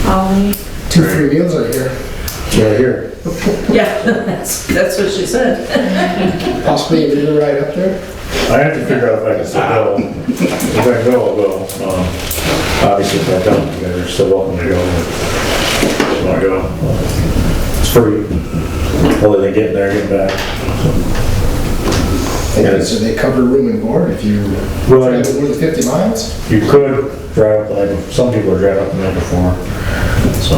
Ollie. 2 free meals right here. Yeah, here. Yeah, that's what she said. Possibly a little ride up there. I have to figure out if I can still go. If I can go, I'll go. Obviously, if I don't, you guys are still welcome to go. If you want to go. It's free. Other than getting there, getting back. Yeah, so they cover room and board if you Well, travel more than 50 miles? You could drive up the night before. Some people are driving up the night before. So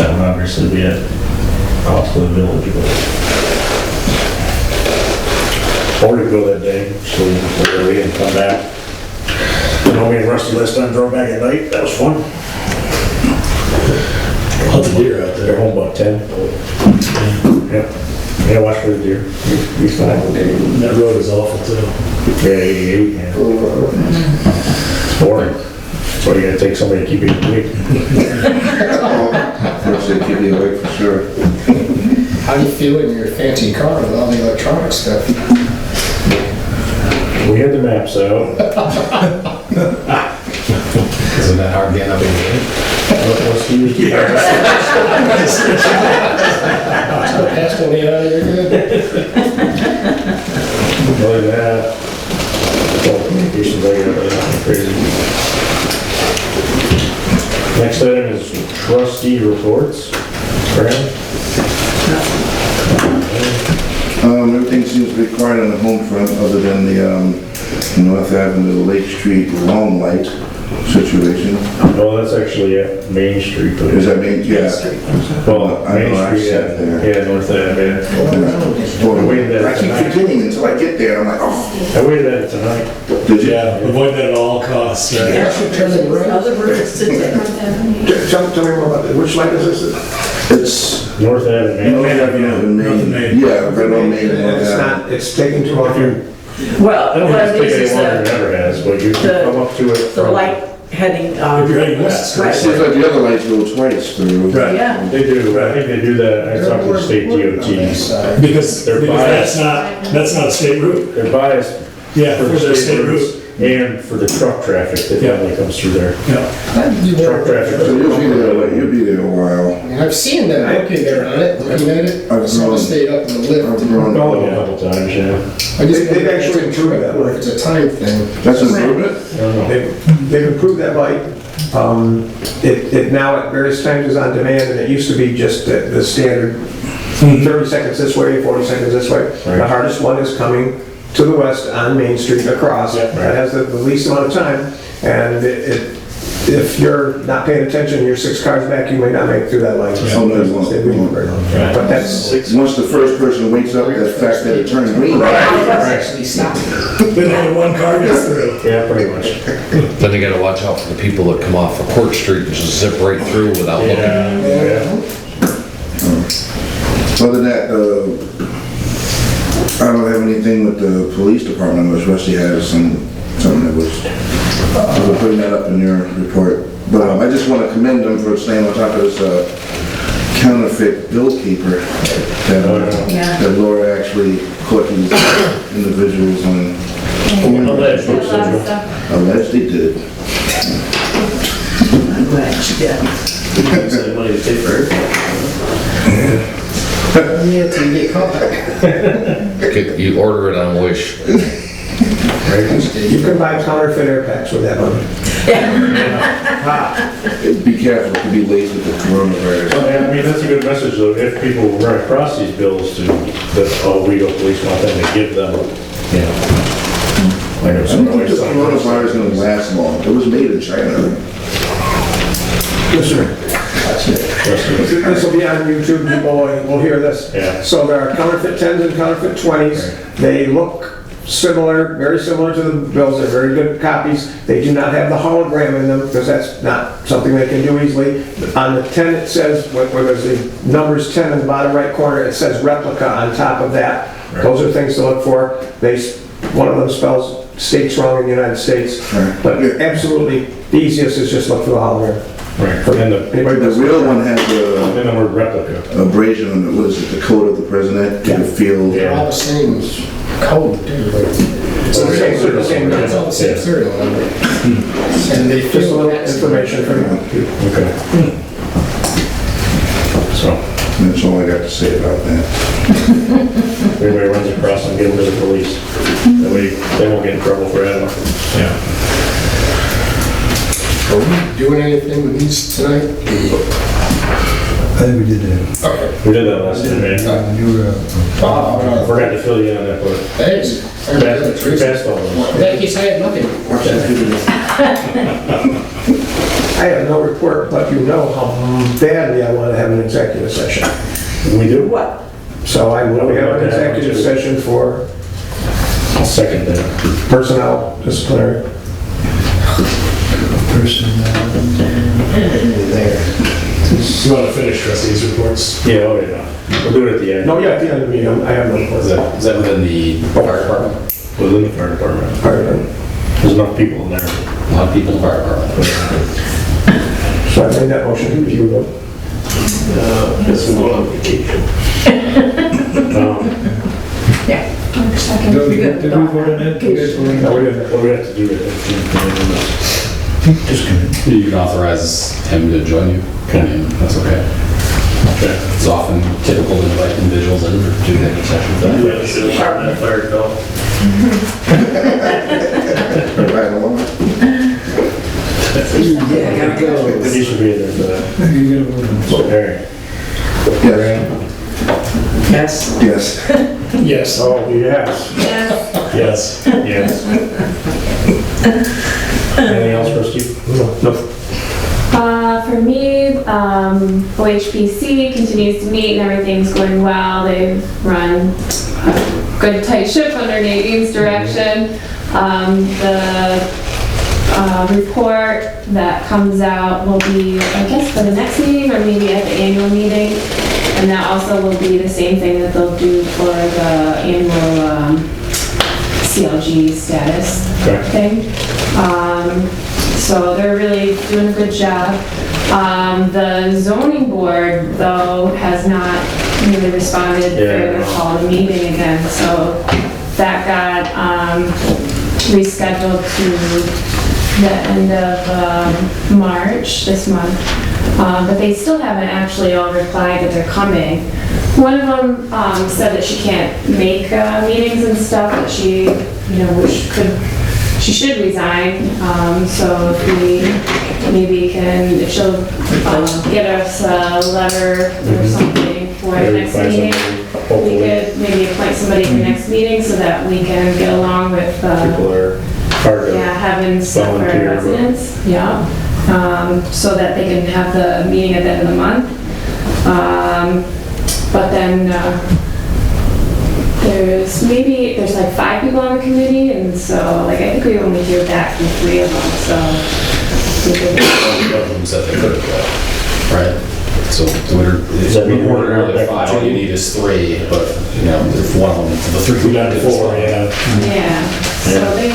that would obviously be at cost to the village. Or you go that day, so you can go early and come back. You know, me and Rusty last time drove back at night. That was fun. Lots of deer out there. They're home about 10. Yeah. Yeah, watch for the deer. He's fine. That road is awful too. Yeah, 88. Yeah. It's boring. That's why you gotta take somebody to keep you awake. First they keep you awake for sure. How do you feel in your fancy car with all the electronic stuff? We had the maps out. Isn't that hard getting up in the air? What's the use? Past one, yeah, you're good. Other than that, all communications I got, but nothing crazy. Next item is trustee reports. Graham? Everything seems to be quiet on the home front other than the North Avenue, Lake Street long light situation. No, that's actually at Main Street. But Is that Main? Yeah. Well, I know, I Main Street, sat there. yeah, North Avenue. Boy, I keep forgetting until I get there. I'm like, oh. I waited at it tonight. Did you? Yeah, avoid that at all costs, right? Actually, turning right. Other routes to take. Tell me more about that. Which light is this? It's North Avenue. North Avenue, Main. Yeah, right on Main. It's not, it's taking too long. Well, I don't what think it it's is taken any longer than it ever has, but you can come up to it the from... light heading, If you're heading west. right. Seems like the other lights go twice through. Right. Yeah. They do, I think they do that, I talked to the state DOT. Because They're that's biased. not a state route. They're biased Yeah, for for the their state state routes route. and for the truck traffic that Yeah. finally comes through there. Yeah. Truck traffic. So you'll be there a while. And I've seen them looking there on it, looking at it. I I've saw them grown. stayed up in the lift. I've grown. Oh, yeah, a couple times, yeah. I just They've wonder if actually it's improved that or if it's a time thing. That's an improvement? I don't know. They've improved that light. It now at various times is on demand, and it used to be just the standard 30 seconds this way, 40 seconds this way. Right. The hardest one is coming to the west on Main Street across. Yeah, right. That has the least amount of time, and if you're not paying attention, you're 6 cars back, you may not make it through that light. Oh, no, you won't. They won't. Right. But that's, Once the first person wakes up, the fact that it turned green. Actually stopped. Then only one car gets through. Yeah, pretty much. Then you gotta watch out for the people that come off of Court Street and just zip right through without looking. Yeah. Other than that, I don't have anything with the police department, unless Rusty has something that was, we're putting that up in your report. But I just want to commend them for staying on top of this counterfeit bill keeper that Laura actually caught these individuals on. Alleged they did. I'm glad she did. Money to take for it. Yeah, till you get caught. You order it on Wish. you can buy counterfeit air packs with that money. Be careful to be late with the coronavirus. I mean, that's a good message though, if people run across these bills to, that, oh, we go police want them to give them, you know. Like I if don't think somebody the coronavirus is going to last long. It was made in China. Yes, sir. This will be on YouTube, people will hear this. Yeah. So there are counterfeit 10s and counterfeit 20s. They look similar, very similar to the bills. They're very good copies. They do not have the hologram in them because that's not something they can do easily. On the 10 it says, where there's the numbers 10 in the bottom right corner, it says replica on top of that. Right. Those are things to look for. One of them spells states wrong in the United States. Right. But absolutely, the easiest is just look for the hologram. Right, and The real one has and the word replica. abrasion on the, what is it, the coat of the president, to the field. They're all the same code, too. Like, it's the same it's all the same serial number. And they Just a little information for you. Okay. So, That's all I got to say about that. if anybody runs across them, give them to the police. That way, they won't get in trouble for that. Yeah. Are we doing anything with these tonight? I think we did that. Okay. We did that last time, man. You were, I forgot to fill you in on that, but Thanks. fast all of them. Thank you, say nothing. Watch that video. I have no report, but you know how badly I want to have an executive session. We do? What? So I will have an executive session for I'll second that. personnel disciplinary. person, You want to finish trustees' reports? Yeah, oh yeah. We'll do it at the end. No, yeah, at the end of the meeting, I have no report. Is that within the fire department? Within the fire department. All right, There's enough people in there. A lot of people in the fire department. so I made that motion, if you would. This is on vacation. Yeah. Did we vote on that? You guys voted on No, that? we didn't. What do we have to do with it? Just kidding. You can authorize him to join you. I mean, that's okay. Okay. It's often typical to invite individuals in to executive session. Fire call. Right along. Yeah, I gotta go. You should be there for that. You gotta vote on it. So, Harry. Yes. Yes. Yes. Yes. Oh, yes. Yes. Yes. Anything else for us, Steve? No. For me, OHPC continues to meet and everything's going well. They've run a good tight ship under Nadine's direction. The report that comes out will be, I guess, for the next meeting or maybe at the annual meeting. And that also will be the same thing that they'll do for the annual CLG status Okay. thing. So they're really doing a good job. The zoning board, though, has not really responded for their call to meeting again. So that got rescheduled to the end of March this month. But they still haven't actually all replied that they're coming. One of them said that she can't make meetings and stuff, that she, she should resign. So if we maybe can, if she'll get us a letter or something for the next meeting, we could maybe appoint somebody for the next meeting so that we can get along with People are hard to. having separate volunteer, but- residents. Yeah. So that they can have the meeting at the end of the month. But then there's like 5 people on the committee, and so I think we only hear back from 3 of them, so. Who said they could go, right? So Does that mean we're ordinarily 5, all you need is 3, but, if one of them, the 3. We got 4, yeah. Yeah, so they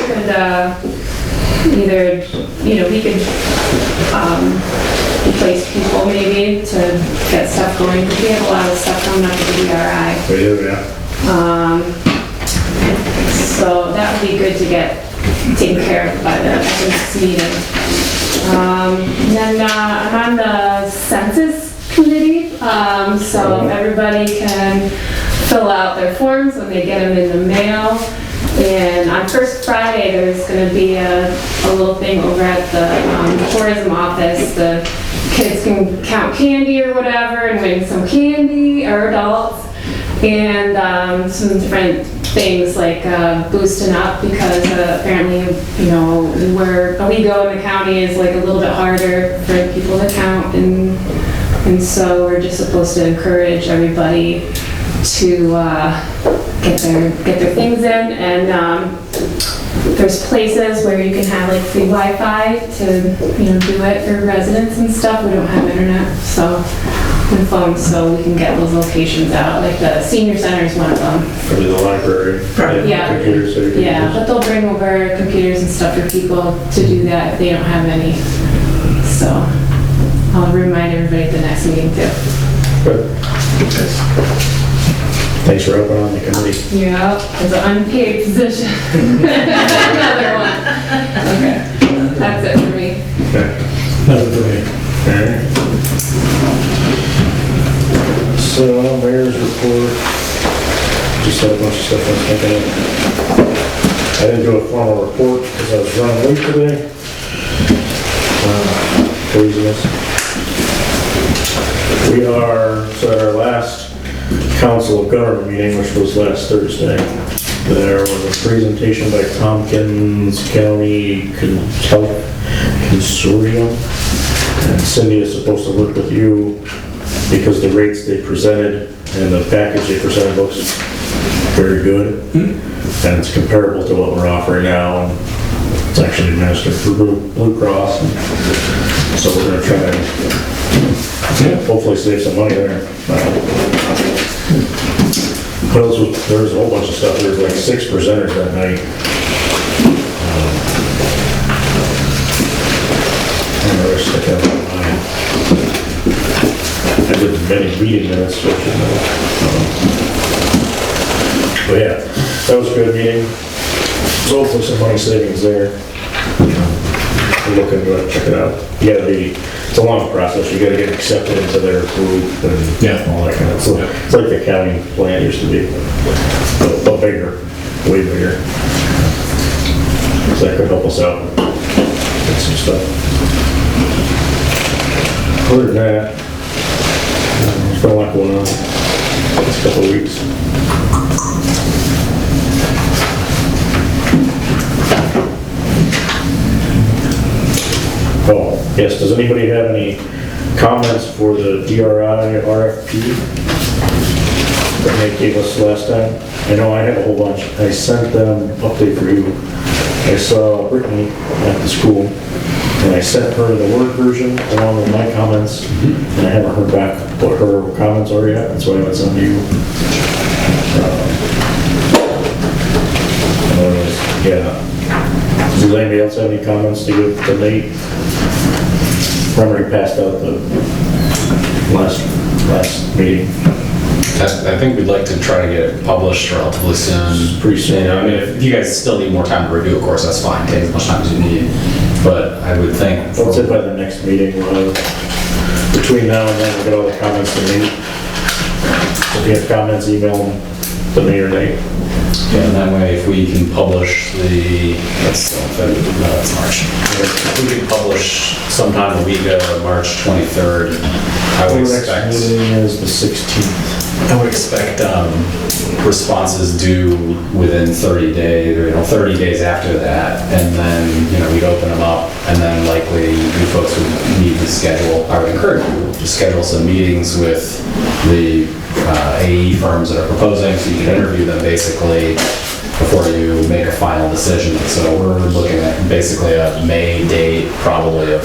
could either, we could replace people maybe to get stuff going, because we have a lot of stuff coming up with the DRI. We do, yeah. So that would be good to get taken care of by the next meeting. And then I'm on the census committee, so everybody can fill out their forms when they get them in the mail. And on first Friday, there's going to be a little thing over at the tourism office. The kids can count candy or whatever and win some candy, or adults, and some different things like boosting up, because apparently, where we go in the county is like a little bit harder for people to count, and so we're just supposed to encourage everybody to get their things in, and there's places where you can have like free Wi-Fi to do it for residents and stuff. We don't have internet, so and phones, so we can get those locations out. Like the senior center is one of them. Probably the library. Yeah. Computers. So you can Yeah, use. but they'll bring over computers and stuff for people to do that if they don't have any. So I'll remind everybody at the next meeting too. Good. Thanks for helping on the committee. Yeah, it's an unpaid position. Another one. Okay, that's it for me. Okay. Another way. All right. mayor's report. Just had a bunch of stuff I was thinking of. I didn't do a formal report because I was running late today. Craziness. We are, so at our last Council of Government meeting, which was last Thursday, there was a presentation by Tompkins County Health Consortium. And Cindy is supposed to work with you because the rates they presented and the package they presented looks very good. And it's comparable to what we're offering now. And it's actually administered through Blue Cross. So we're going to try and hopefully save some money there. There was a whole bunch of stuff. There was like 6 presenters that night. I did many meeting minutes, but yeah, that was a good meeting. So hopefully some money savings there. Look into it, check it out. It's a long process. You gotta get accepted into their group and all that kind of stuff. It's like the county plan used to be, but bigger, way bigger. So that could help us out with some stuff. Other than that, there's been a lot going on this couple of weeks. Oh, yes, does anybody have any comments for the DRI RFP that they gave us last time? I know I have a whole bunch. I sent them an update for you. I saw Brittany at the school, and I sent her the Word version along with my comments, and I haven't heard back what her comments are yet. That's why I went on to you. Does anybody else have any comments to give to Nate? I already passed out the last meeting. I think we'd like to try to get it published relatively soon. Pretty soon. You know, I mean, if you guys still need more time to review, of course, that's fine. Take as much time as you need. But I would think... Let's say by the next meeting, between now and then, we'll get all the comments to Nate. If you have comments, email them to me or Nate. Yeah, and that way, if we can publish that's March. If we can publish sometime the week of March 23rd, I would expect... Next meeting is the 16th. I would expect responses due within 30 days, or 30 days after that, and then we'd open them up, and then likely you folks would need to schedule. I would encourage you to schedule some meetings with the AE firms that are proposing, so you can interview them basically before you make a final decision. So we're looking at basically a May date, probably of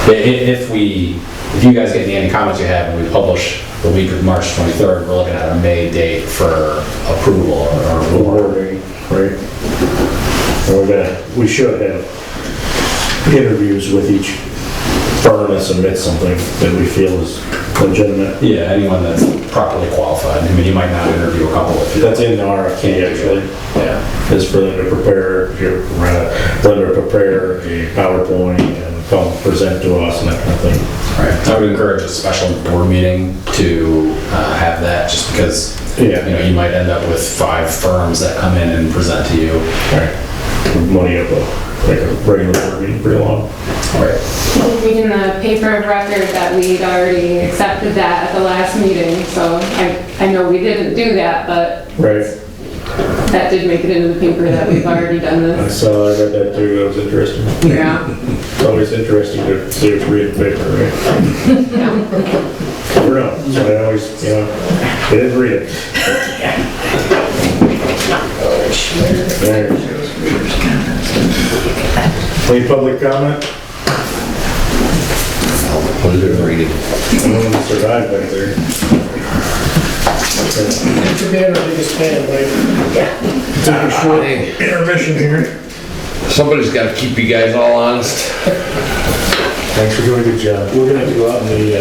if you guys get any comments you have and we publish the week of March 23rd, we're looking at a May date for approval or awarding, right? And we should have interviews with each firm that submits something that we feel is legitimate. Yeah, anyone that's properly qualified. I mean, you might not interview a couple if you... That's in the RFP, actually. Yeah. Is for them to prepare, a PowerPoint and come present to us and that kind of thing. Right. I would encourage a special board meeting to have that, just because you might end up with 5 firms that come in and present to you. Right. Money up a regular board meeting pretty long. Right. Reading the paper of record that we'd already accepted that at the last meeting, so I know we didn't do that, but right. That did make it into the paper that we've already done I this. read that too, that was interesting. Yeah. It's always interesting to see if you read the paper, right? Never know, so I always, they didn't read it. There. Any public comment? What is it reading? No one survived back there. Thanks for being our biggest fan, Mike. Take a short intermission here. Somebody's got to keep you guys all honest. Thanks for doing a good job. We're gonna have to go out in the,